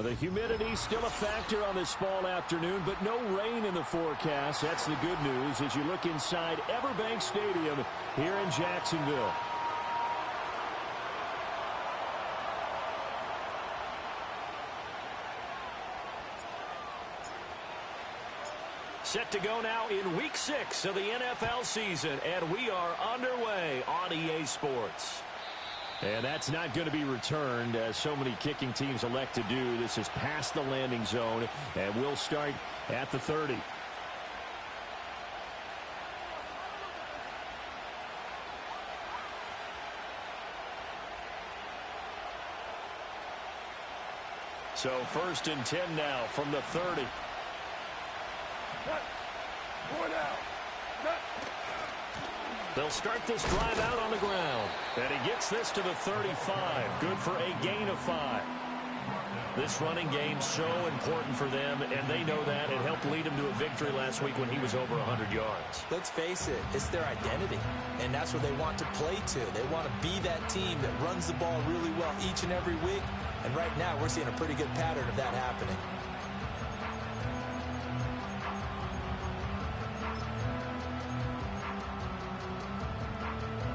The humidity still a factor on this fall afternoon, but no rain in the forecast. That's the good news as you look inside Everbank Stadium here in Jacksonville. Set to go now in Week 6 of the NFL season, and we are underway on EA Sports. And that's not going to be returned, as so many kicking teams elect to do. This is past the landing zone, and we'll start at the 30. So 1st and 10 now from the 30. They'll start this drive out on the ground. And he gets this to the 35. Good for a gain of 5. This running game so important for them, and they know that. It helped lead him to a victory last week when he was over 100 yards. Let's face it, it's their identity, and that's what they want to play to. They want to be that team that runs the ball really well each and every week, and right now we're seeing a pretty good pattern of that happening.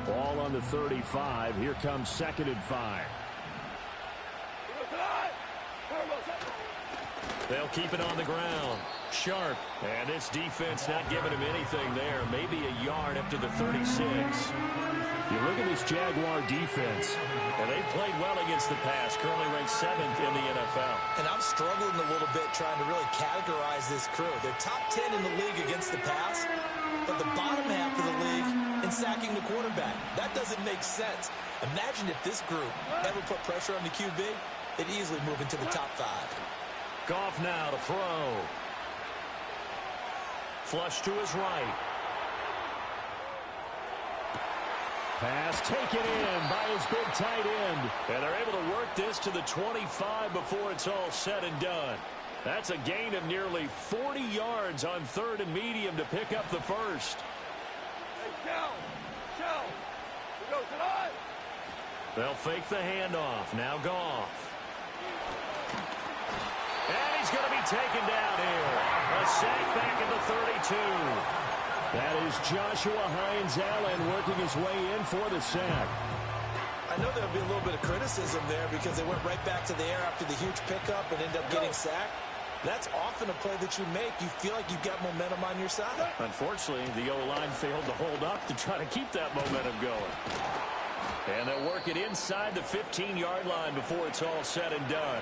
Ball on the 35. Here comes 2nd and 5. They'll keep it on the ground. Sharp. And this defense not giving him anything there. Maybe a yard up to the 36. You look at this Jaguar defense, and they played well against the pass. Currently ranked 7th in the NFL. And I'm struggling a little bit trying to really categorize this crew. They're top 10 in the league against the pass, but the bottom half of the league in sacking the quarterback. That doesn't make sense. Imagine if this group ever put pressure on the QB, they'd easily move into the top 5. Goff now to throw. Flush to his right. Pass taken in by his big tight end. And they're able to work this to the 25 before it's all said and done. That's a gain of nearly 40 yards on 3rd and medium to pick up the first. They'll fake the handoff. Now Goff. And he's going to be taken down here. A sack back at the 32. That is Joshua Hines-Allen working his way in for the sack. I know there'll be a little bit of criticism there because they went right back to the air after the huge pickup and ended up getting sacked. That's often a play that you make. You feel like you've got momentum on your side. Unfortunately, the O-line failed to hold up to try to keep that momentum going. And they'll work it inside the 15-yard line before it's all said and done.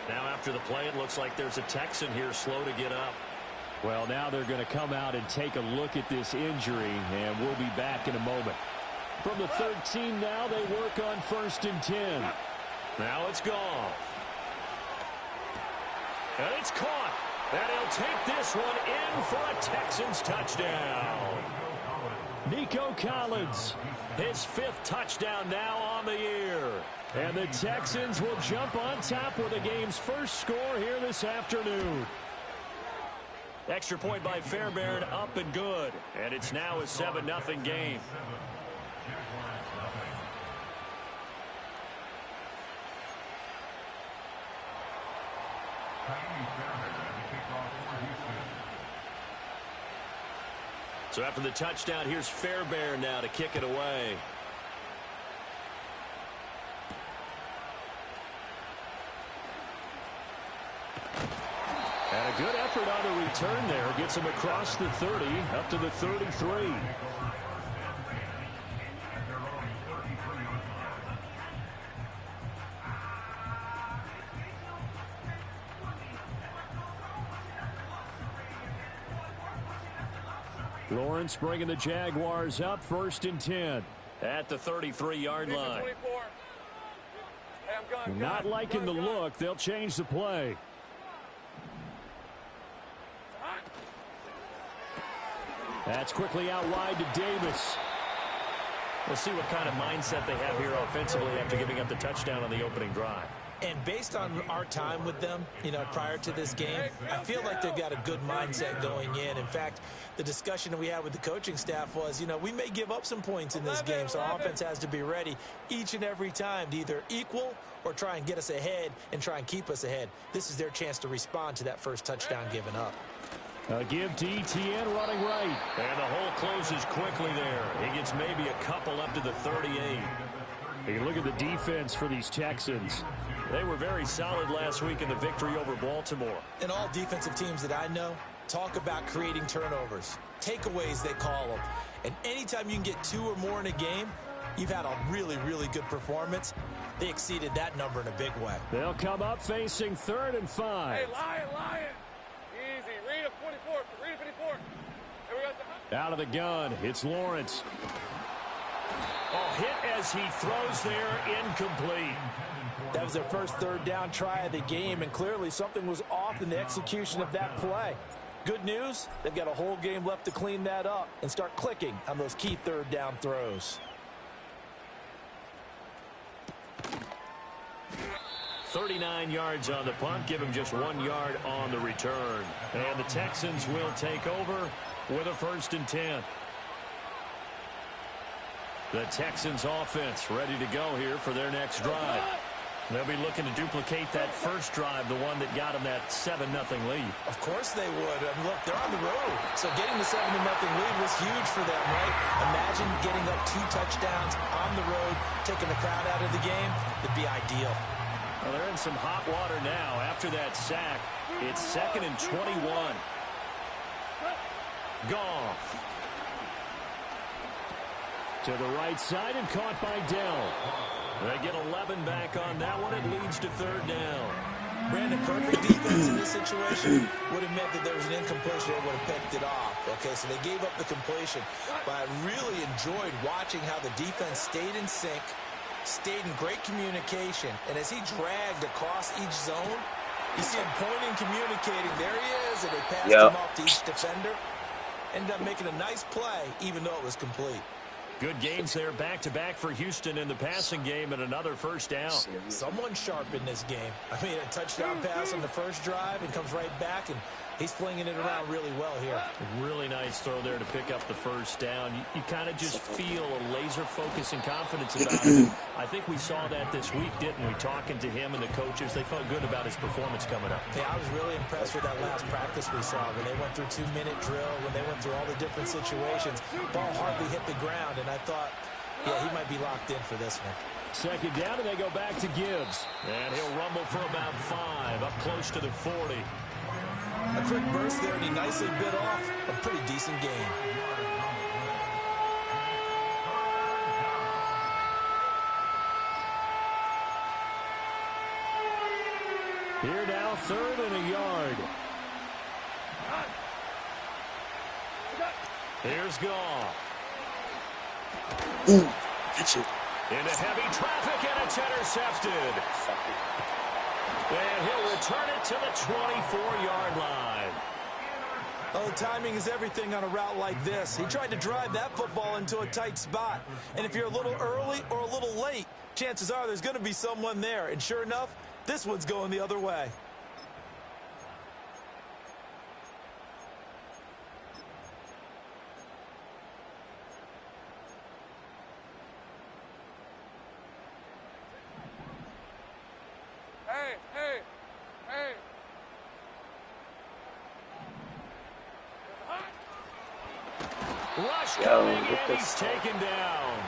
Now after the play, it looks like there's a Texan here slow to get up. Well, now they're going to come out and take a look at this injury, and we'll be back in a moment. From the 13 now, they work on 1st and 10. Now it's Goff. And it's caught. And he'll take this one in for a Texans touchdown. Nico Collins, his 5th touchdown now on the year. And the Texans will jump on top with the game's first score here this afternoon. Extra point by Fairbairn, up and good. And it's now a 7-0 game. So after the touchdown, here's Fairbairn now to kick it away. And a good effort on the return there. Gets him across the 30, up to the 33. Lawrence bringing the Jaguars up 1st and 10 at the 33-yard line. Not liking the look. They'll change the play. That's quickly out wide to Davis. We'll see what kind of mindset they have here offensively after giving up the touchdown on the opening drive. And based on our time with them, prior to this game, I feel like they've got a good mindset going in. In fact, the discussion that we had with the coaching staff was, we may give up some points in this game, so our offense has to be ready each and every time to either equal or try and get us ahead and try and keep us ahead. This is their chance to respond to that first touchdown given up. A give to ETN running right. And the hole closes quickly there. He gets maybe a couple up to the 38. You look at the defense for these Texans. They were very solid last week in the victory over Baltimore. And all defensive teams that I know talk about creating turnovers. Takeaways, they call them. And anytime you can get 2 or more in a game, you've had a really, really good performance. They exceeded that number in a big way. They'll come up facing 3rd and 5. Hey, Lion. Easy. Read a 44. Read a 54. Here we go. Out of the gun, it's Lawrence. Oh, hit as he throws there, incomplete. That was their first 3rd down try of the game, and clearly something was off in the execution of that play. Good news, they've got a whole game left to clean that up and start clicking on those key 3rd down throws. 39 yards on the punt, give him just 1 yard on the return. And the Texans will take over with a 1st and 10. The Texans offense ready to go here for their next drive. They'll be looking to duplicate that first drive, the one that got them that 7-0 lead. Of course they would. Look, they're on the road. So getting the 7-0 lead was huge for them, right? Imagine getting up 2 touchdowns on the road, taking the crowd out of the game. It'd be ideal. Well, they're in some hot water now. After that sack, it's 2nd and 21. Goff. To the right side and caught by Dell. They get 11 back on that one. It leads to 3rd down. Brandon, perfect defense in this situation would have meant that there was an incompletion. They would have picked it off. Okay, so they gave up the completion. But I really enjoyed watching how the defense stayed in sync, stayed in great communication. And as he dragged across each zone, you see him pointing, communicating. There he is, and they passed him off to each defender. Ended up making a nice play, even though it was complete. Good gains there back-to-back for Houston in the passing game and another 1st down. Someone sharp in this game. I mean, a touchdown pass on the first drive and comes right back, and he's flinging it around really well here. Really nice throw there to pick up the 1st down. You kind of just feel a laser focus and confidence about it. I think we saw that this week, didn't we? Talking to him and the coaches, they felt good about his performance coming up. Yeah, I was really impressed with that last practice we saw when they went through 2-minute drill, when they went through all the different situations. Ball hardly hit the ground, and I thought, yeah, he might be locked in for this one. 2nd down, and they go back to Gibbs. And he'll rumble for about 5, up close to the 40. A quick burst there, and he nicely bit off a pretty decent gain. Here now, 3rd and a yard. Here's Goff. Into heavy traffic, and it's intercepted. And he'll return it to the 24-yard line. Oh, timing is everything on a route like this. He tried to drive that football into a tight spot. And if you're a little early or a little late, chances are there's going to be someone there. And sure enough, this one's going the other way. Hey. Rush coming, and he's taken down.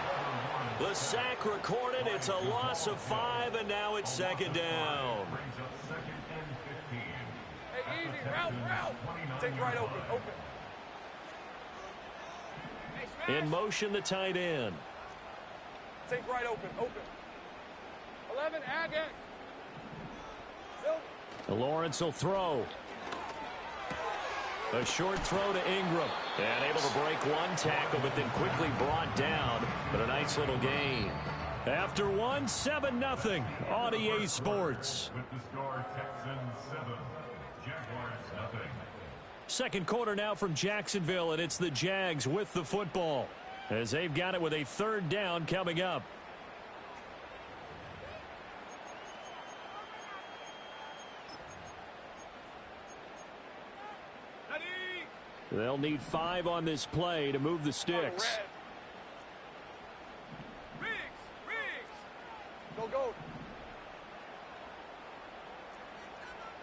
The sack recorded. It's a loss of 5, and now it's 2nd down. Hey, easy. Route. Take right open. Hey, in motion, the tight end. take right open. 11, Agate. Lawrence will throw. A short throw to Ingram. And able to break one tackle, but then quickly brought down. But a nice little gain. After one, 7-0 on EA Sports. With the score, Texans 7, Jaguars 0. Second quarter now from Jacksonville, and it's the Jags with the football, as they've got it with a 3rd down coming up. They'll need 5 on this play to move the sticks. Go.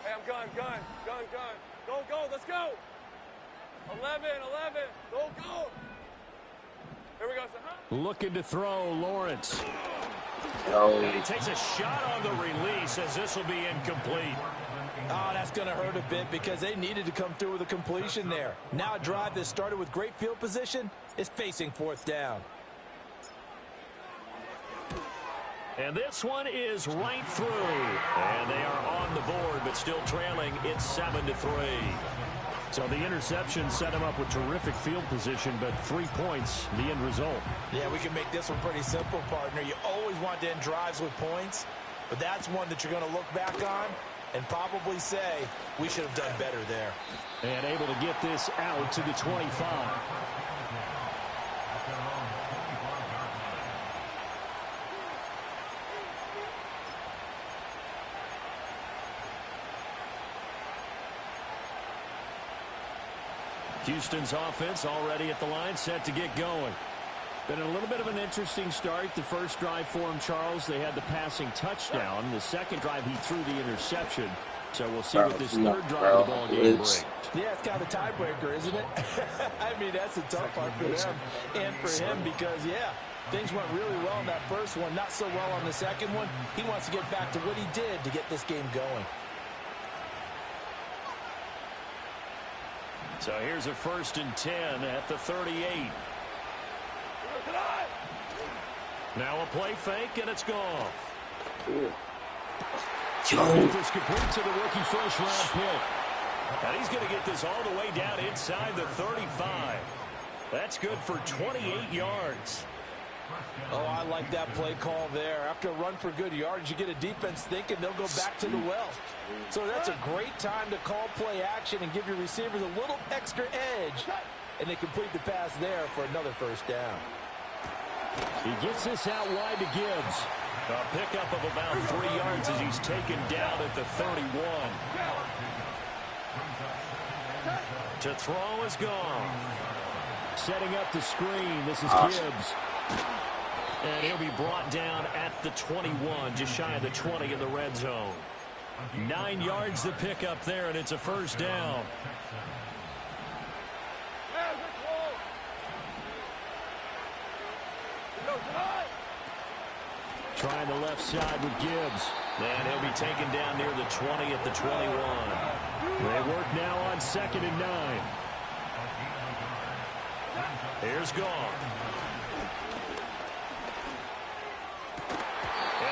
Hey, I'm gun. Go, let's go. 11. Go. Here we go, son. Looking to throw, Lawrence. And he takes a shot on the release as this will be incomplete. Oh, that's going to hurt a bit because they needed to come through with a completion there. Now a drive that started with great field position is facing 4th down. And this one is right through. And they are on the board, but still trailing. It's 7-3. So the interception set him up with terrific field position, but 3 points, the end result. Yeah, we can make this one pretty simple, partner. You always want to end drives with points, but that's one that you're going to look back on and probably say, we should have done better there. And able to get this out to the 25. Houston's offense already at the line, set to get going. Been a little bit of an interesting start. The first drive for him, Charles, they had the passing touchdown. The second drive, he threw the interception. So we'll see what this third drive of the ball game brings. Yeah, it's kind of a tiebreaker, isn't it? I mean, that's a tough part for them and for him because, yeah, things went really well in that first one, not so well on the second one. He wants to get back to what he did to get this game going. So here's a 1st and 10 at the 38. Now a play fake, and it's gone. This complete to the rookie first-round pick. And he's going to get this all the way down inside the 35. That's good for 28 yards. Oh, I like that play call there. After a run for good yards, you get a defense thinking they'll go back to the well. So that's a great time to call play action and give your receivers a little extra edge. And they complete the pass there for another 1st down. He gets this out wide to Gibbs. A pickup of about 3 yards as he's taken down at the 31. To throw is gone. Setting up the screen. This is Gibbs. And he'll be brought down at the 21, just shy of the 20 in the red zone. 9 yards to pick up there, and it's a 1st down. Trying the left side with Gibbs. And he'll be taken down near the 20 at the 21. They work now on 2nd and 9. Here's Goff.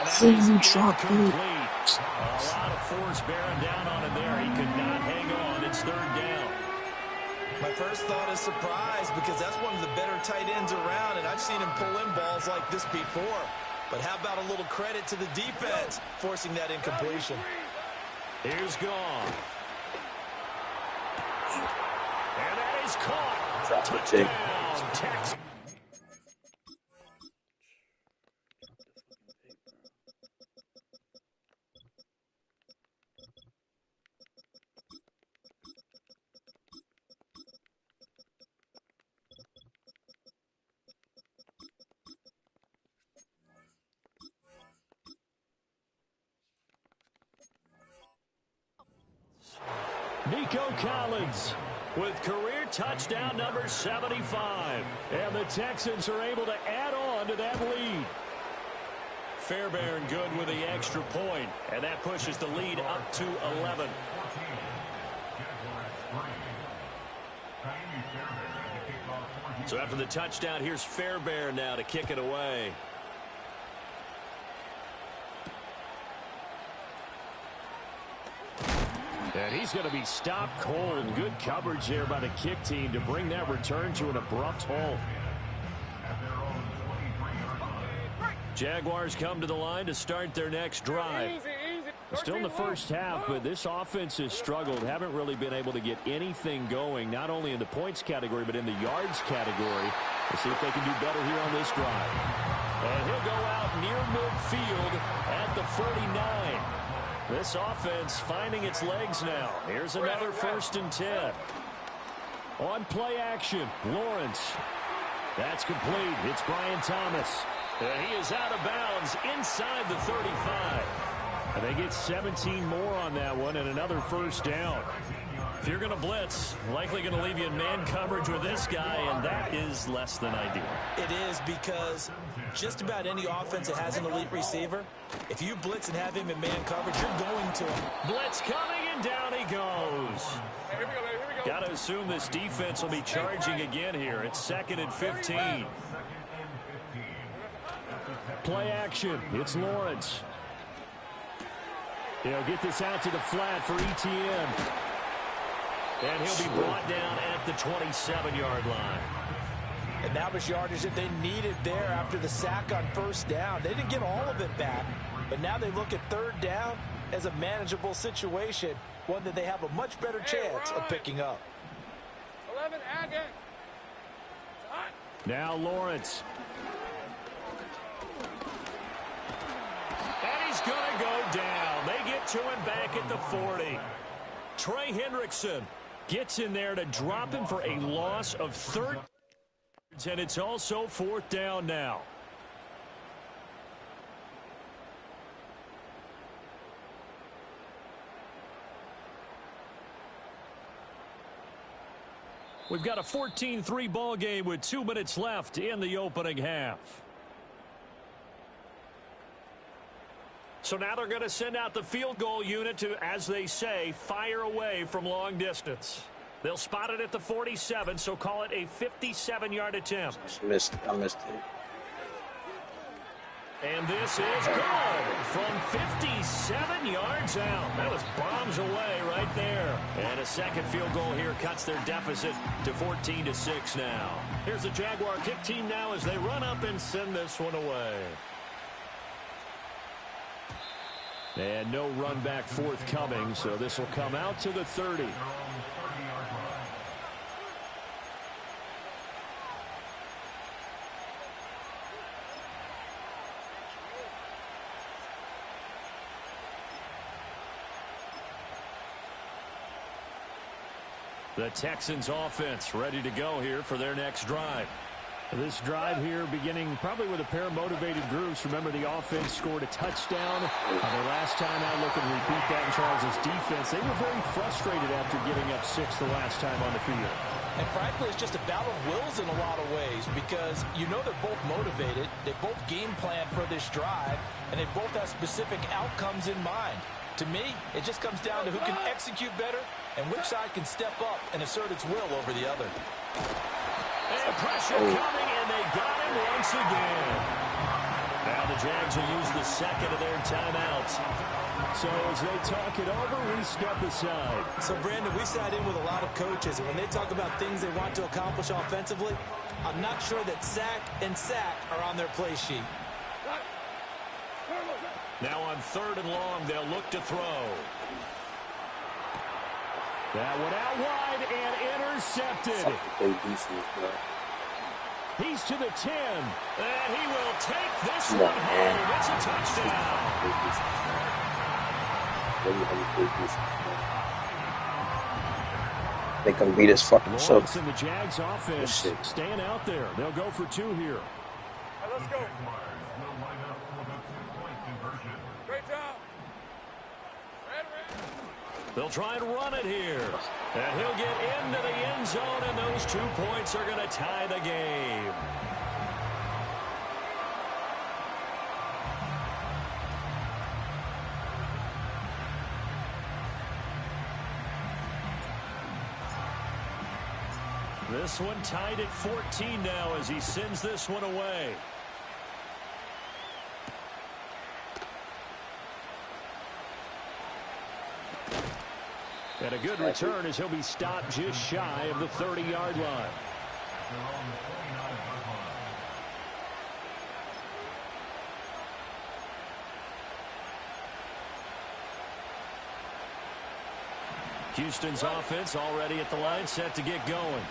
Season shot. A lot of force bearing down on him there. He could not hang on. It's 3rd down. My first thought is surprise because that's one of the better tight ends around, and I've seen him pull in balls like this before. But how about a little credit to the defense forcing that incompletion? Here's Goff. And that is caught. Touchdown, Texans. Nico Collins with career touchdown number 75. And the Texans are able to add on to that lead. Fairbairn good with the extra point, and that pushes the lead up to 11. So after the touchdown, here's Fairbairn now to kick it away. And he's going to be stopped cold. Good coverage there by the kick team to bring that return to an abrupt halt. Jaguars come to the line to start their next drive. Still in the first half, but this offense has struggled. Haven't really been able to get anything going, not only in the points category, but in the yards category. We'll see if they can do better here on this drive. And he'll go out near midfield at the 49. This offense finding its legs now. Here's another 1st and 10. On play action, Lawrence. That's complete. It's Brian Thomas. And he is out of bounds inside the 35. And they get 17 more on that one and another first down. If you're going to blitz, likely going to leave you in man coverage with this guy, and that is less than ideal. It is, because just about any offense that has an elite receiver, if you blitz and have him in man coverage, you're going to him. Blitz coming, and down he goes. Hey, here we go, baby. Here we go. Got to assume this defense will be charging again here. It's 2nd and 15. Play action. It's Lawrence. He'll get this out to the flat for Etienne. And he'll be brought down at the 27-yard line. And that was yardage that they needed there after the sack on first down. They didn't get all of it back, but now they look at third down as a manageable situation, one that they have a much better chance of picking up. 11, again. Now Lawrence. And he's going to go down. They get to him back at the 40. Trey Hendrickson gets in there to drop him for a loss of 13. And it's also 4th down now. We've got a 14-3 ball game with 2 minutes left in the opening half. So now they're going to send out the field goal unit to, as they say, fire away from long distance. They'll spot it at the 47, so call it a 57-yard attempt. I missed it. And this is good from 57 yards out. That was bombs away right there. And a second field goal here cuts their deficit to 14-6 now. Here's the Jaguar kick team now as they run up and send this one away. And no run back forthcoming, so this will come out to the 30. The Texans offense ready to go here for their next drive. This drive here beginning probably with a pair of motivated groups. Remember, the offense scored a touchdown on their last time out. Looking to repeat that in Charles' defense. They were very frustrated after giving up 6 the last time on the field. And frankly, it's just a battle of wills in a lot of ways, because you know they're both motivated. They both game plan for this drive, and they both have specific outcomes in mind. To me, it just comes down to who can execute better and which side can step up and assert its will over the other. And pressure coming, and they got him once again. Now the Jags will use the second of their timeouts. So as they talk it over, we step aside. So, Brandon, we sat in with a lot of coaches, and when they talk about things they want to accomplish offensively, I'm not sure that sack and sack are on their play sheet. Now on 3rd and long, they'll look to throw. That one out wide and intercepted. He's to the 10. And he will take this one home. It's a touchdown. They can beat us fucking so. Lawrence and the Jags offense staying out there. They'll go for 2 here. Let's go. Great job. They'll try and run it here. And he'll get into the end zone, and those 2 points are going to tie the game. This one tied at 14 now as he sends this one away. And a good return as he'll be stopped just shy of the 30-yard line. Houston's offense already at the line, set to get going.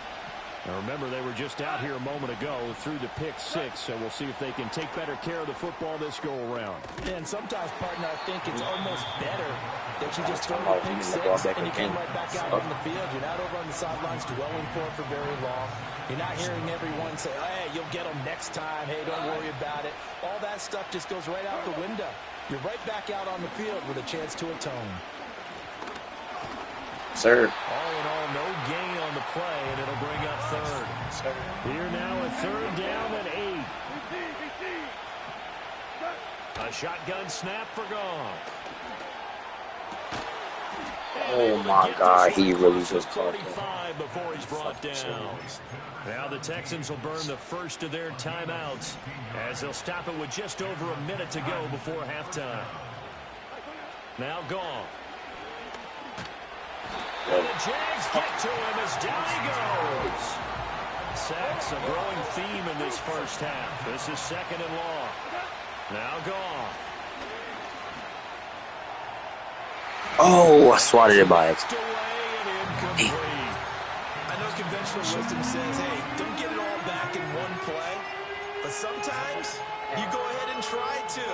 Now remember, they were just out here a moment ago through the pick six, so we'll see if they can take better care of the football this go-around. And sometimes, partner, I think it's almost better that you just throw the pick six and you come right back out on the field. You're not over on the sidelines dwelling for it for very long. You're not hearing everyone say, hey, you'll get them next time. Hey, don't worry about it. All that stuff just goes right out the window. You're right back out on the field with a chance to atone. Sir. All in all, no gain on the play, and it'll bring up third. Sir. Here now a third down and 8. A shotgun snap for Goff. Oh my God, he really just caught him. Before he's brought down. Now the Texans will burn the first of their timeouts as they'll stop it with just over a minute to go before halftime. Now Goff. And the Jags get to him as down he goes. Sacks, a growing theme in this first half. This is second and long. Now Goff. Oh, I swatted it by it. I know conventional wisdom says, hey, don't get it all back in one play. But sometimes you go ahead and try to.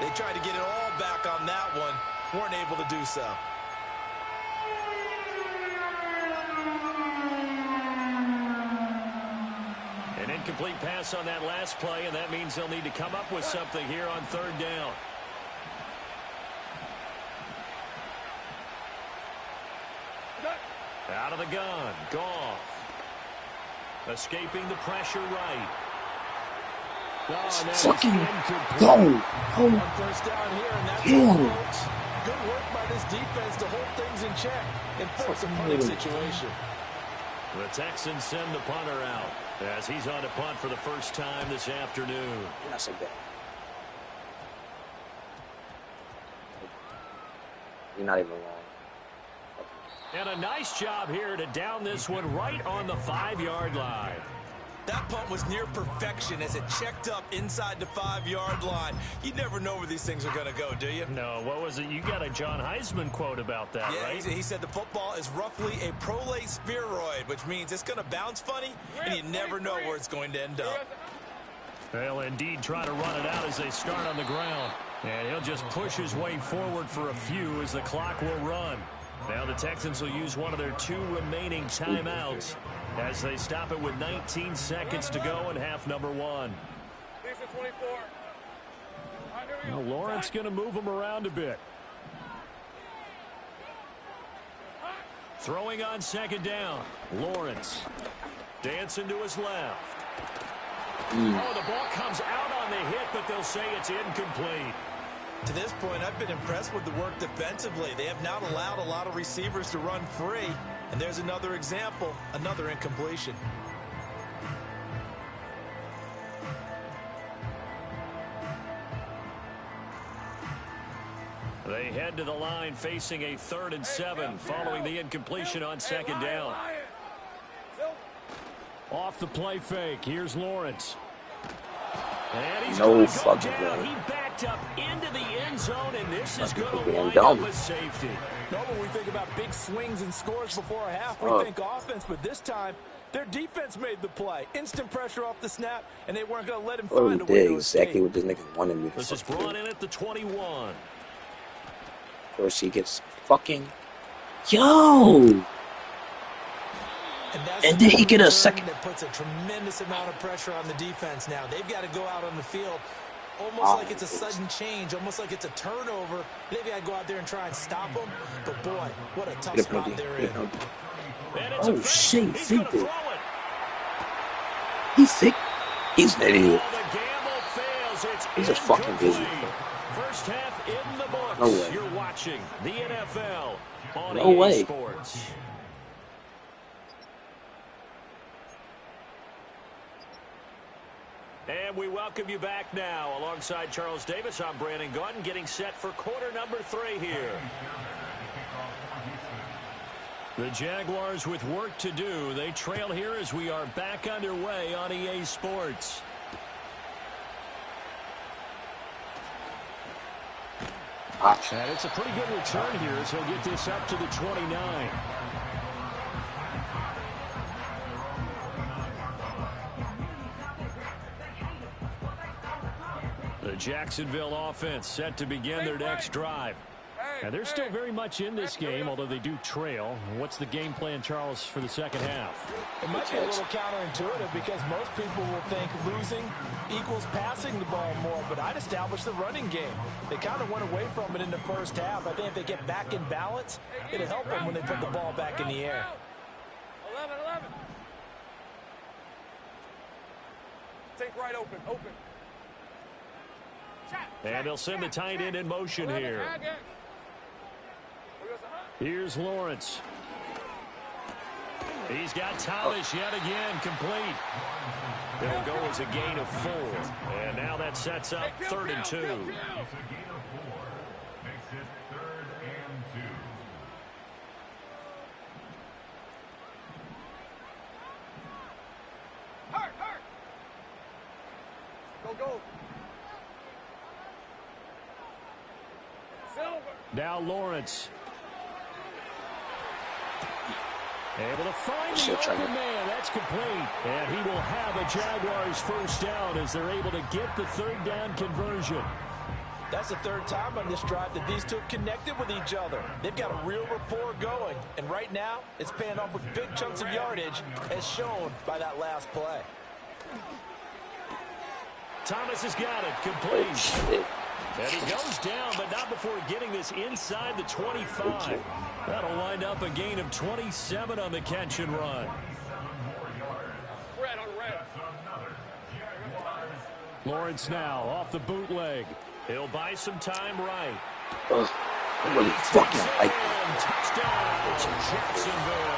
They tried to get it all back on that one. Weren't able to do so. An incomplete pass on that last play, and that means they'll need to come up with something here on third down. Out of the gun, Goff. Escaping the pressure right. Fucking go. On first down here, and that's all, folks. Good work by this defense to hold things in check and force a punting situation. The Texans send the punter out as he's on to punt for the first time this afternoon. Not so bad. You're not even wrong. And a nice job here to down this one right on the 5-yard line. That punt was near perfection as it checked up inside the 5-yard line. You never know where these things are going to go, do you? No, what was it? You got a John Heisman quote about that, yeah, right? He said the football is roughly a prolate spheroid, which means it's going to bounce funny, and you never know where it's going to end up. They'll indeed try to run it out as they start on the ground. And he'll just push his way forward for a few as the clock will run. Now the Texans will use one of their 2 remaining timeouts as they stop it with 19 seconds to go in half number 1. Well, Lawrence going to move him around a bit. Throwing on second down. Lawrence dancing to his left. Oh, the ball comes out on the hit, but they'll say it's incomplete. To this point, I've been impressed with the work defensively. They have not allowed a lot of receivers to run free. And there's another example, another incompletion. They head to the line facing a 3rd and 7 following the incompletion on second down. Off the play fake. Here's Lawrence. And he's no fucking way. He backed up into the end zone, and this is going to wind dumb. up a safety. No, when we think about big swings and scores before a half, we think offense, but this time their defense made the play. Instant pressure off the snap, and they weren't going to let him find a way to exactly escape. what this nigga wanted me to This is brought in at the 21. Of course, he gets fucking yo. And then he get a second. That puts a tremendous amount of pressure on the defense now. They've got to go out on the field almost like it's a sudden change, almost like it's a turnover. Maybe I go out there and try and stop them. But, boy, what a tough spot they're in. Oh, shit. He's sick. He's an idiot. He's a fucking idiot. First half in the books. No way. You're watching the NFL on No EA way. Sports. And we welcome you back now. Alongside Charles Davis, I'm Brandon Gaudin, getting set for quarter number 3 here. The Jaguars with work to do. They trail here as we are back underway on EA Sports. And it's a pretty good return here as he'll get this up to the 29. Jacksonville offense set to begin their next drive. And they're still very much in this game, although they do trail. What's the game plan, Charles, for the second half? It might be a little counterintuitive because most people will think losing equals passing the ball more, but I'd establish the running game. They kind of went away from it in the first half. I think if they get back in balance, it'll help them when they put the ball back in the air. 11. Take right open. And they'll send the tight end in motion here. Here's Lawrence. He's got Thomas yet again complete. It'll go as a gain of 4. And now that sets up 3rd and 2. It's a gain of 4. Makes it 3rd and 2. Hurt. Go. Silver. Now Lawrence. Able to find the open man. That's complete. And he will have a Jaguars first down as they're able to get the 3rd down conversion. That's the 3rd time on this drive that these two have connected with each other. They've got a real rapport going. And right now, it's paying off with big chunks of yardage, as shown by that last play. Thomas has got it. Complete. And he goes down, but not before getting this inside the 25. That'll wind up a gain of 27 on the catch and run. Red on red. Lawrence now off the bootleg. He'll buy some time right. I really fucking like that. Touchdown, Jacksonville.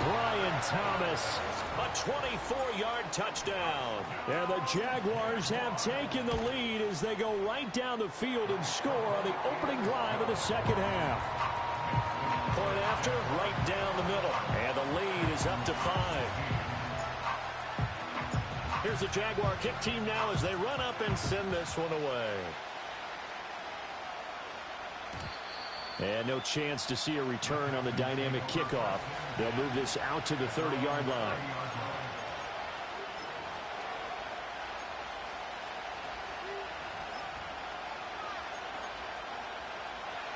Brian Thomas, a 24-yard touchdown. And the Jaguars have taken the lead as they go right down the field and score on the opening drive of the second half. Point after, right down the middle. And the lead is up to 5. Here's the Jaguar kick team now as they run up and send this one away. And no chance to see a return on the dynamic kickoff. They'll move this out to the 30-yard line.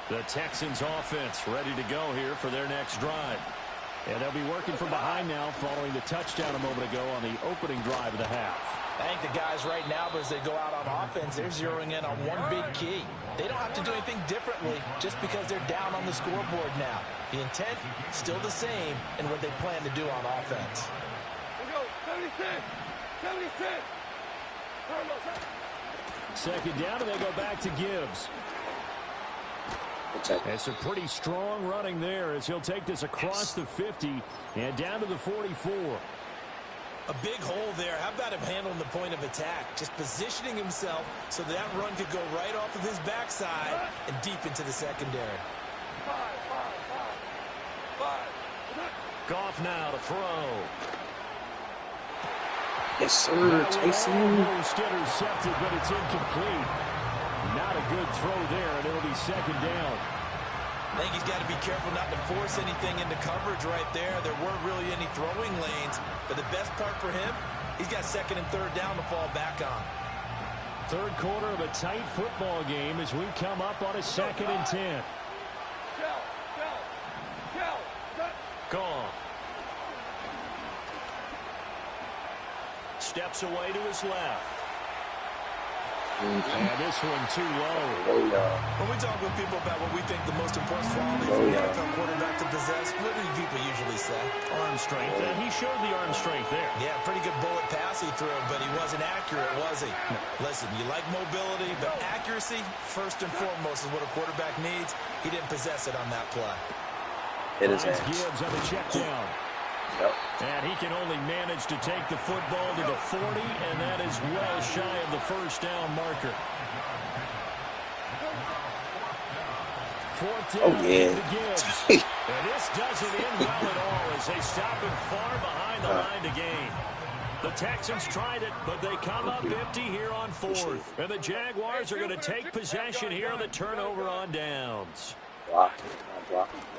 The Texans offense ready to go here for their next drive. And they'll be working from behind now following the touchdown a moment ago on the opening drive of the half. I think the guys right now, but as they go out on offense, they're zeroing in on one big key. They don't have to do anything differently just because they're down on the scoreboard now. The intent still the same in what they plan to do on offense. Let's go. 76. Second down, and they go back to Gibbs. It's a pretty strong running there as he'll take this across the 50 and down to the 44. A big hole there. How about him handling the point of attack? Just positioning himself so that run could go right off of his backside and deep into the secondary. 5. Goff now to throw. Yes, sir, Tyson. Almost intercepted, but it's incomplete. Not a good throw there, and it'll be second down. I think he's got to be careful not to force anything into coverage right there. There weren't really any throwing lanes, but the best part for him, he's got 2nd and 3rd down to fall back on. Third quarter of a tight football game as we come up on a 2nd and 10. Gone. Steps away to his left. And this one too low. When we talk with people about what we think the most important quality for the NFL quarterback to possess, what do people usually say? Arm strength. And he showed the arm strength there. Yeah, pretty good bullet pass he threw, but he wasn't accurate, was he? No. Listen, you like mobility, but accuracy, first and foremost, is what a quarterback needs. He didn't possess it on that play. It is Gibbs on the check down. Yep. And he can only manage to take the football to the 40, and that is well shy of the first down marker. Fourth down to Gibbs. And this doesn't end well at all as they stop him far behind the line to gain. The Texans tried it, but they come up empty here on 4th. And the Jaguars are going to take possession here on the turnover on downs.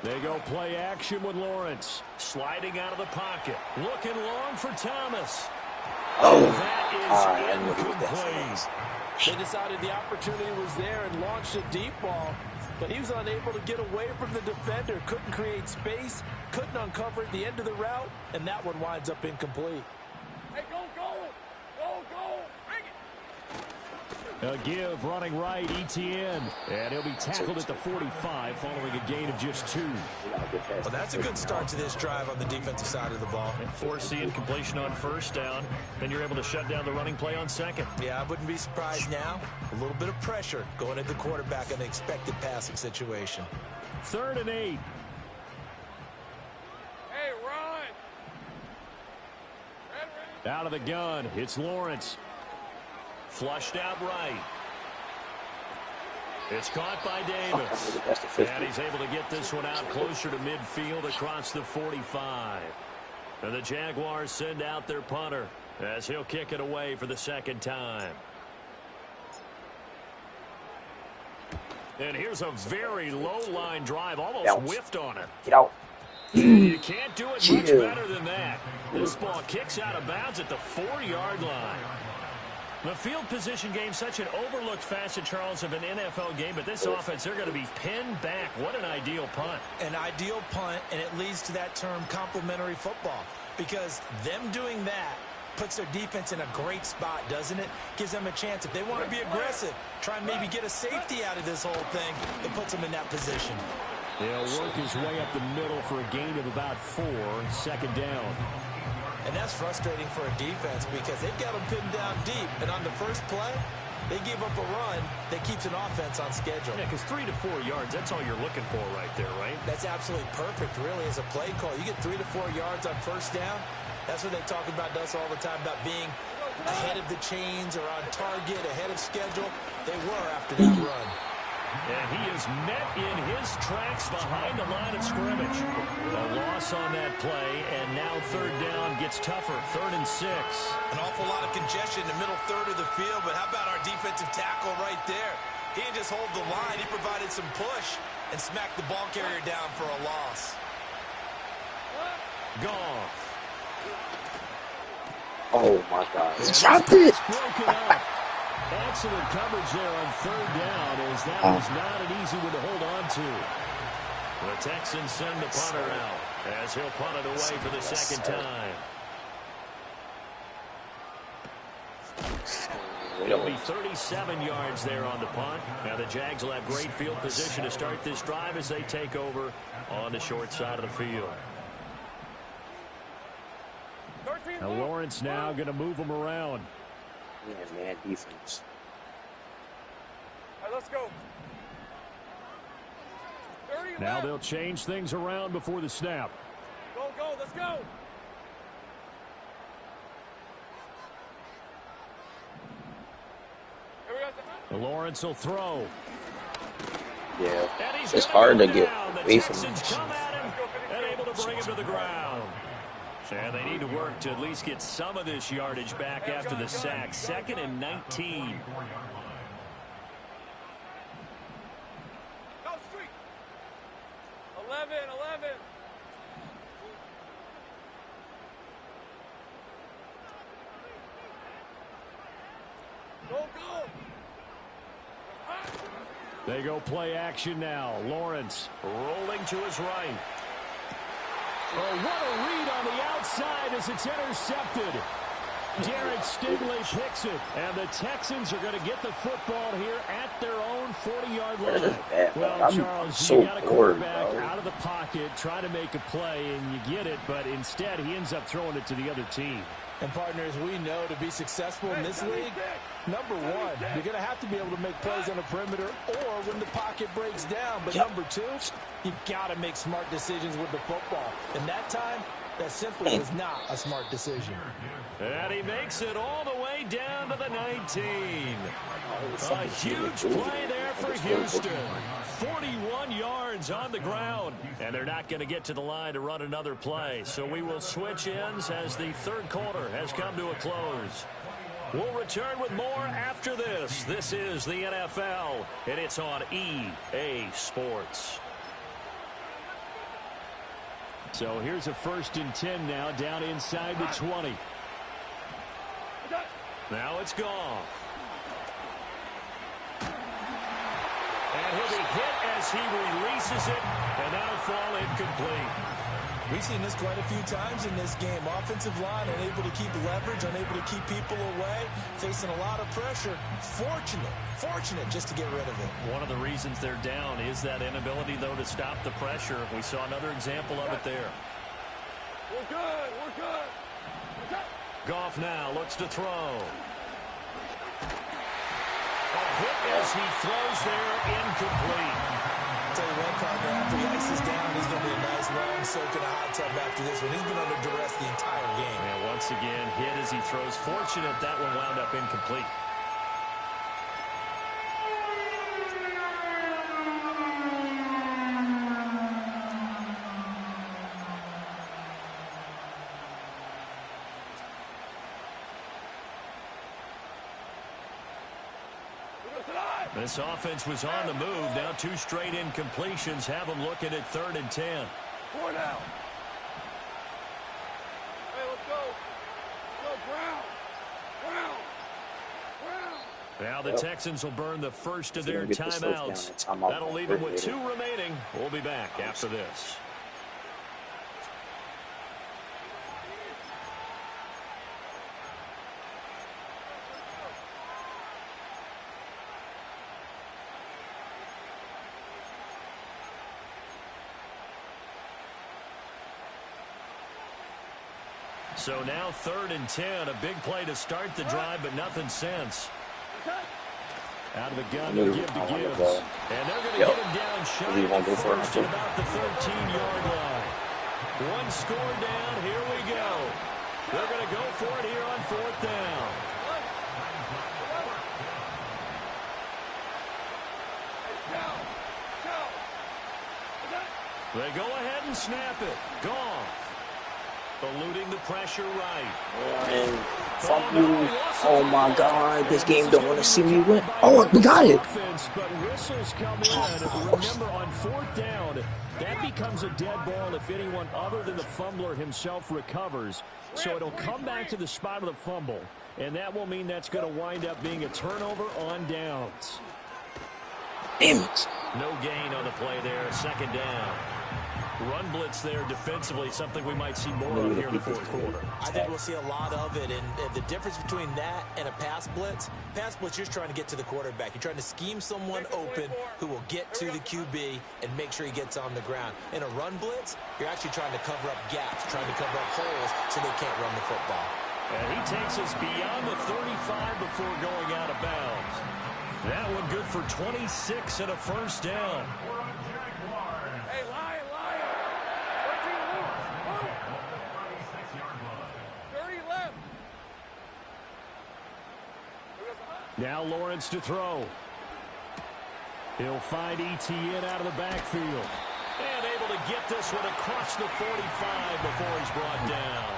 They go play action with Lawrence. Sliding out of the pocket. Looking long for Thomas. Oh, That is incomplete. They decided the opportunity was there and launched a deep ball, but he was unable to get away from the defender, couldn't create space, couldn't uncover at the end of the route, and that one winds up incomplete. Hey, go, go! Go, go! Bring it! A give running right, ETN. And he'll be tackled at the 45 following a gain of just 2. Well, that's a good start to this drive on the defensive side of the ball. And force the incompletion on first down. Then you're able to shut down the running play on second. Yeah, I wouldn't be surprised now. A little bit of pressure going at the quarterback in the expected passing situation. 3rd and 8. Hey, run! Red, Out of the gun, it's Lawrence. Flushed out right. It's caught by Davis. And he's able to get this one out closer to midfield across the 45. And the Jaguars send out their punter as he'll kick it away for the 2nd time. And here's a very low-line drive, almost whiffed on it. Get out. You can't do it much better than that. This ball kicks out of bounds at the 4-yard line. The field position game, such an overlooked facet, Charles, of an NFL game, but this offense, they're going to be pinned back. What an ideal punt. An ideal punt, and it leads to that term complementary football, because them doing that puts their defense in a great spot, doesn't it? Gives them a chance. If they want to be aggressive, try and maybe get a safety out of this whole thing, it puts them in that position. He'll work his way up the middle for a gain of about 4, 2nd down. And that's frustrating for a defense because they've got them pinned down deep. And on the first play, they give up a run that keeps an offense on schedule. Yeah, because 3 to 4 yards, that's all you're looking for right there, right? That's absolutely perfect, really, as a play call. You get 3 to 4 yards on first down. That's what they talk about us all the time, about being ahead of the chains or on target, ahead of schedule. They were after that run. And he is met in his tracks behind the line of scrimmage. A loss on that play, and now 3rd down gets tougher. 3rd and 6. An awful lot of congestion in the middle third of the field, but how about our defensive tackle right there? He didn't just hold the line. He provided some push and smacked the ball carrier down for a loss. Goff. Oh, my God. He dropped it. Broken up. Excellent coverage there on 3rd down, as that was not an easy one to hold on to. The Texans send the punter out as he'll punt it away for the 2nd time. It'll be 37 yards there on the punt. Now the Jags will have great field position to start this drive as they take over on the short side of the field. Now Lawrence now going to move them around. Yeah, man, defense. All right, let's go. Now they'll change things around before the snap. Go, go, let's go. Here we go. Lawrence will throw. Yeah, it's hard to get away from him. Come at him and able to bring him to the ground. And they need to work to at least get some of this yardage back after the sack. 2nd and 19. Go, street. 11. Go, go. They go play action now. Lawrence rolling to his right. Oh, what a read on the outside as it's intercepted. Jared Stingley picks it. And the Texans are going to get the football here at their own 40-yard line. Well, Charles, you got a quarterback out of the pocket trying to make a play, and you get it, but instead he ends up throwing it to the other team. And partners, we know to be successful in this league, number one, you're going to have to be able to make plays on the perimeter or when the pocket breaks down. But number two, you've got to make smart decisions with the football. And that time, that simply was not a smart decision. And he makes it all the way down to the 19. A huge play there for Houston. 41 yards on the ground. And they're not going to get to the line to run another play. So we will switch ends as the 3rd quarter has come to a close. We'll return with more after this. This is the NFL, and it's on EA Sports. So here's a 1st and 10 now, down inside the 20. Now it's Goff. And he'll be hit as he releases it, and that'll fall incomplete. We've seen this quite a few times in this game. Offensive line unable to keep leverage, unable to keep people away, facing a lot of pressure. Fortunate just to get rid of it. One of the reasons they're down is that inability, though, to stop the pressure. We saw another example of it there. We're good. Goff now looks to throw. A hit as he throws there, incomplete. I'll tell you what, partner, after he ices down, he's going to be a nice long soak in a hot tub after this one. He's been under duress the entire game. And once again, hit as he throws. Fortunate that one wound up incomplete. This offense was on the move. Now 2 straight incompletions have them looking at 3rd and 10. 4 now. Hey, let's go. Brown. Now the Texans will burn the first of their timeouts. That'll leave them with 2 remaining. We'll be back after this. So now 3rd and 10. A big play to start the drive, but nothing since. Out of the gun, he'll give to Gibbs. And they're going to get him down shy of the first at about the 13-yard line. 1 score down. Here we go. They're going to go for it here on 4th down. They go ahead and snap it. Goff. Eluding the pressure right. And fuck you. Oh my God, this game don't want to see me win. Oh, we got it. But whistles come in. Remember, on 4th down, that becomes a dead ball if anyone other than the fumbler himself recovers. So it'll come back to the spot of the fumble, and that will mean that's going to wind up being a turnover on downs. Damn it. No gain on the play there. 2nd down. Run blitz there defensively, something we might see more of here in the 4th quarter. I think we'll see a lot of it, and the difference between that and a pass blitz, you're trying to get to the quarterback. You're trying to scheme someone open who will get to the QB and make sure he gets on the ground. In a run blitz, you're actually trying to cover up gaps, trying to cover up holes so they can't run the football. And he takes us beyond the 35 before going out of bounds. That one good for 26 and a 1st down. Hey, Lion. 30 left. Now Lawrence to throw. He'll find Etienne out of the backfield. And able to get this one across the 45 before he's brought down.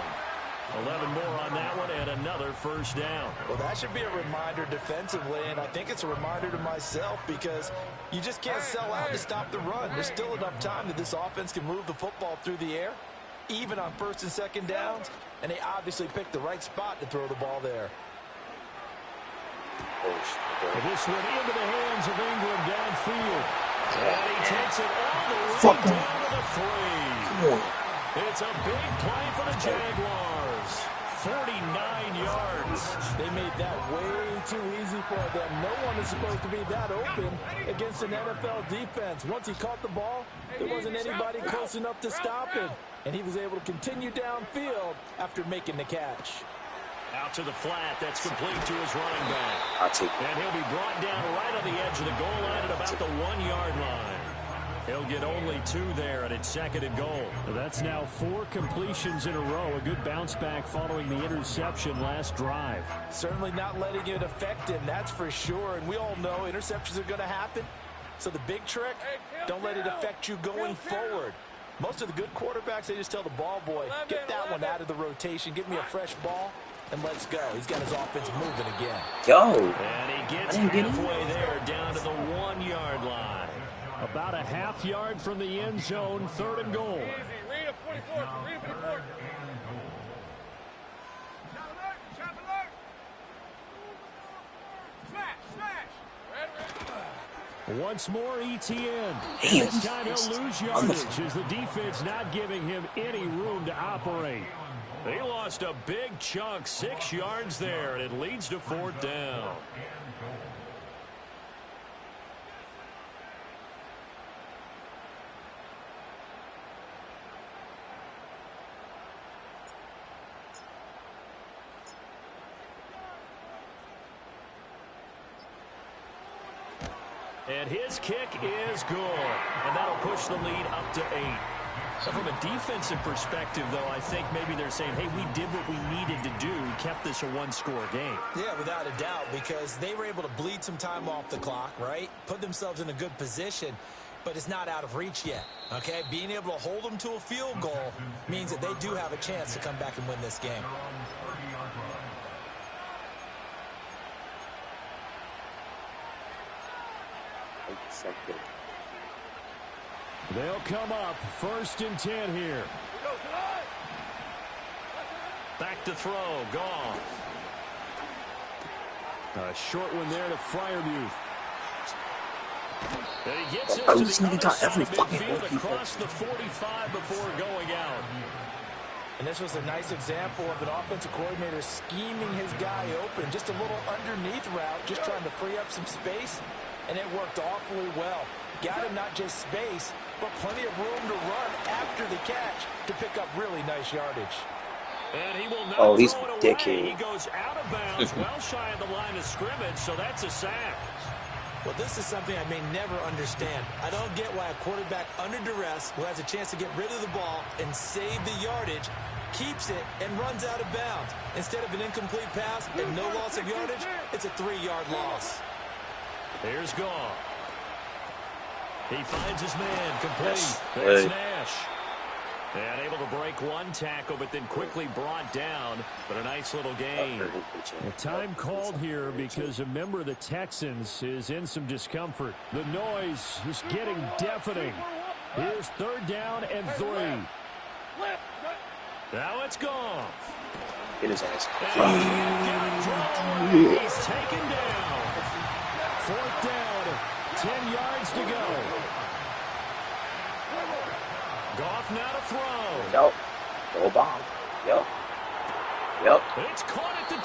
11 more on that one and another 1st down. Well, that should be a reminder defensively, and I think it's a reminder to myself because you just can't sell out to stop the run. There's still enough time that this offense can move the football through the air, even on 1st and 2nd downs, and they obviously picked the right spot to throw the ball there. And this one into the hands of Ingram downfield. And he takes it all the way down to the 3. It's a big play for the Jaguars. 49 yards. They made that way too easy for them. No one is supposed to be that open against an NFL defense. Once he caught the ball, there wasn't anybody close enough to stop him. And he was able to continue downfield after making the catch. Out to the flat. That's complete to his running back. And he'll be brought down right on the edge of the goal line at about the 1-yard line. He'll get only 2 there, and it's 2nd and goal. That's now 4 completions in a row. A good bounce back following the interception last drive. Certainly not letting it affect him, that's for sure. And we all know interceptions are going to happen. So the big trick, don't let it affect you going forward. Most of the good quarterbacks, they just tell the ball boy, get that one out of the rotation, give me a fresh ball, and let's go. He's got his offense moving again. And he gets halfway there, down to the 1-yard line. About a half yard from the end zone, 3rd and goal. Easy. Read a 44. Read a 44. Once more, ETN. Damn, This time he'll lose yardage as the defense not giving him any room to operate. They lost a big chunk, 6 yards there, and it leads to 4th down. And his kick is good. And that'll push the lead up to 8. So from a defensive perspective, though, I think maybe they're saying, hey, we did what we needed to do. We kept this a one-score game. Yeah, without a doubt, because they were able to bleed some time off the clock, right? Put themselves in a good position, but it's not out of reach yet, okay? Being able to hold them to a field goal means that they do have a chance to come back and win this game. They'll come up 1st and 10 here. Back to throw. Goff. A short one there to Freiermuth. And he gets it to the other side of midfield across the 45 before going out. And this was a nice example of an offensive coordinator scheming his guy open. Just a little underneath route, just trying to free up some space, and it worked awfully well. Got him not just space, but plenty of room to run after the catch to pick up really nice yardage. And he will not he's throw it dickhead. away. He goes out of bounds, well shy of the line of scrimmage, so that's a sack. Well, this is something I may never understand. I don't get why a quarterback under duress who has a chance to get rid of the ball and save the yardage keeps it and runs out of bounds. Instead of an incomplete pass and no loss of yardage, it's a 3-yard loss. Here's Goff. He finds his man complete. Yes. That's Hey. Nash. And able to break one tackle, but then quickly brought down. But a nice little gain. A time called here because a member of the Texans is in some discomfort. The noise is getting deafening. Here's 3rd down and 3. Now it's Goff. Hit his ass. He's taken down. 4th down. 10 yards to go. Goff now to throw. Yep. Go bomb. Yep. It's caught at the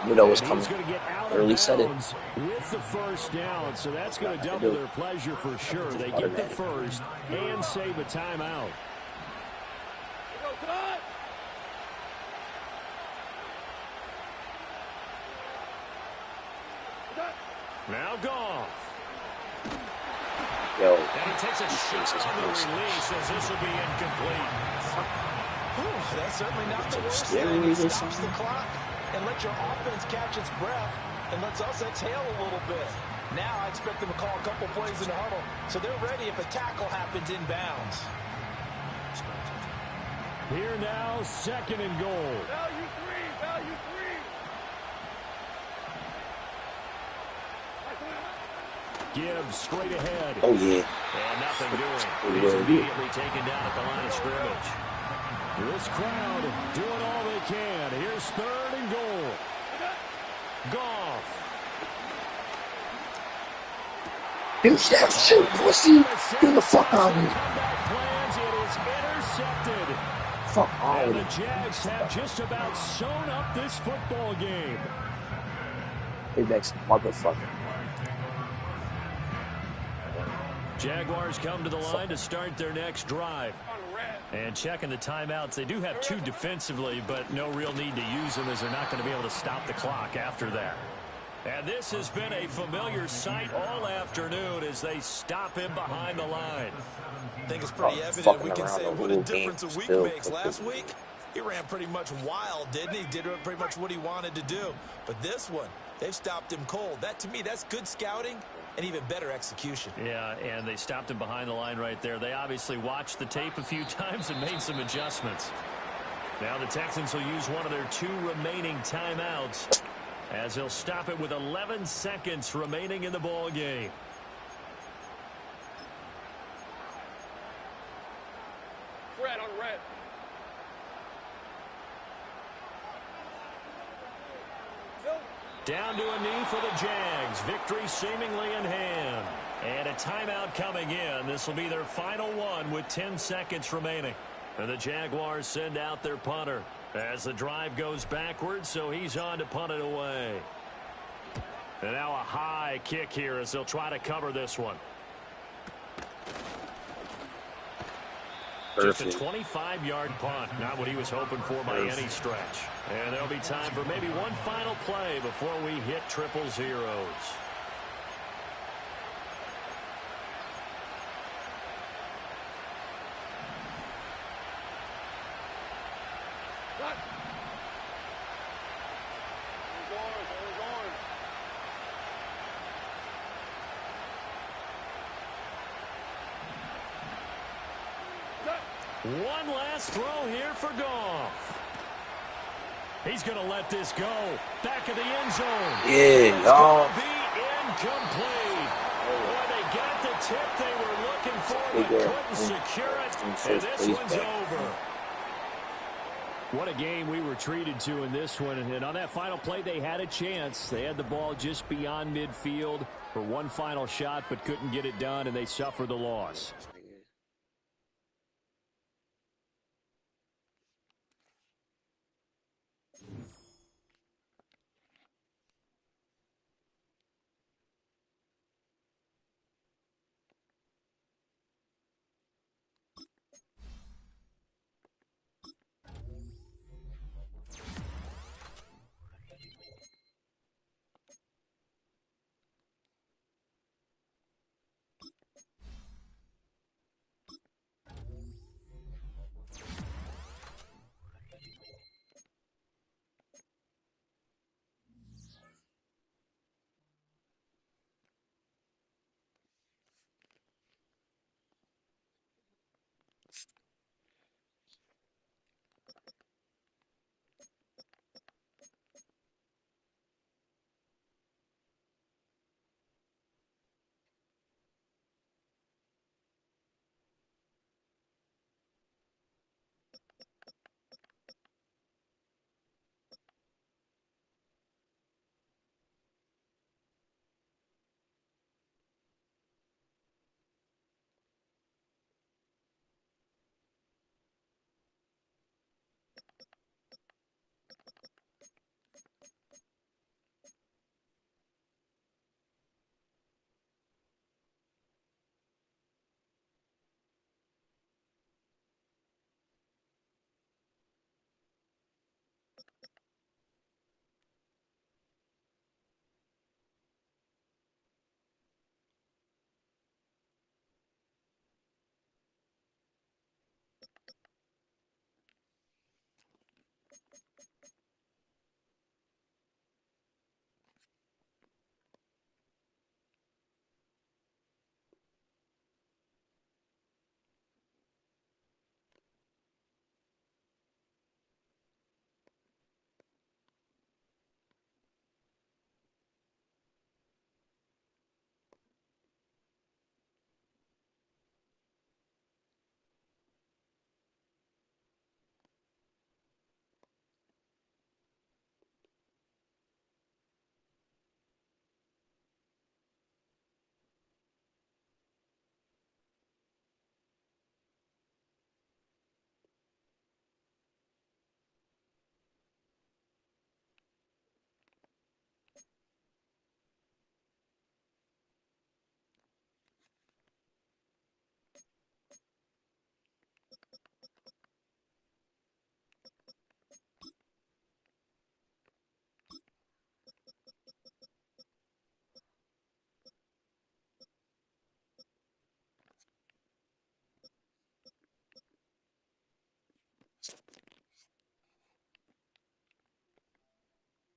10. You know what's And coming. he's going to get out Early of said it. bounds with the 1st down, so that's going to double their pleasure for sure. They get the 1st and save a timeout. Now Goff. Yo. And he takes a shot on the release as this will be incomplete. That's certainly not the worst Scary thing. It this stops the clock and lets your offense catch its breath and lets us exhale a little bit. Now I expect them to call a couple plays in the huddle so they're ready if a tackle happens inbounds. Here now, 2nd and goal. Value 3, value 3. Gibbs straight ahead. Oh, yeah. And nothing doing. What He's do you do? immediately taken down at the line of scrimmage. This crowd doing all they can. Here's 3rd and goal. Goff. Interception, pussy. Get the fuck out of here. Comeback plans. It is intercepted. Fuck out And of the here. Jags have just about sewn up this football game. Hey, next motherfucker. Jaguars come to the line to start their next drive. And checking the timeouts, they do have 2 defensively, but no real need to use them as they're not going to be able to stop the clock after that. And this has been a familiar sight all afternoon as they stop him behind the line. I think it's pretty evident we can say what a difference a week makes. Last week, he ran pretty much wild, didn't he? Did pretty much what he wanted to do. But this one, they've stopped him cold. That, to me, that's good scouting and even better execution. Yeah, and they stopped him behind the line right there. They obviously watched the tape a few times and made some adjustments. Now the Texans will use one of their 2 remaining timeouts as they'll stop it with 11 seconds remaining in the ball game. Red on red. Down to a knee for the Jags. Victory seemingly in hand. And a timeout coming in. This will be their final one with 10 seconds remaining. And the Jaguars send out their punter as the drive goes backwards, so he's on to punt it away. And now a high kick here as they'll try to cover this one. Just a 25-yard punt. Not what he was hoping for by any stretch. And there'll be time for maybe one final play before we hit triple zeros. One last throw here for Goff. He's going to let this go. Back of the end zone. Yeah, y'all. Be incomplete. Boy, they got the tip they were looking for, but couldn't secure it. And this one's over. What a game we were treated to in this one. And on that final play, they had a chance. They had the ball just beyond midfield for one final shot, but couldn't get it done, and they suffered the loss.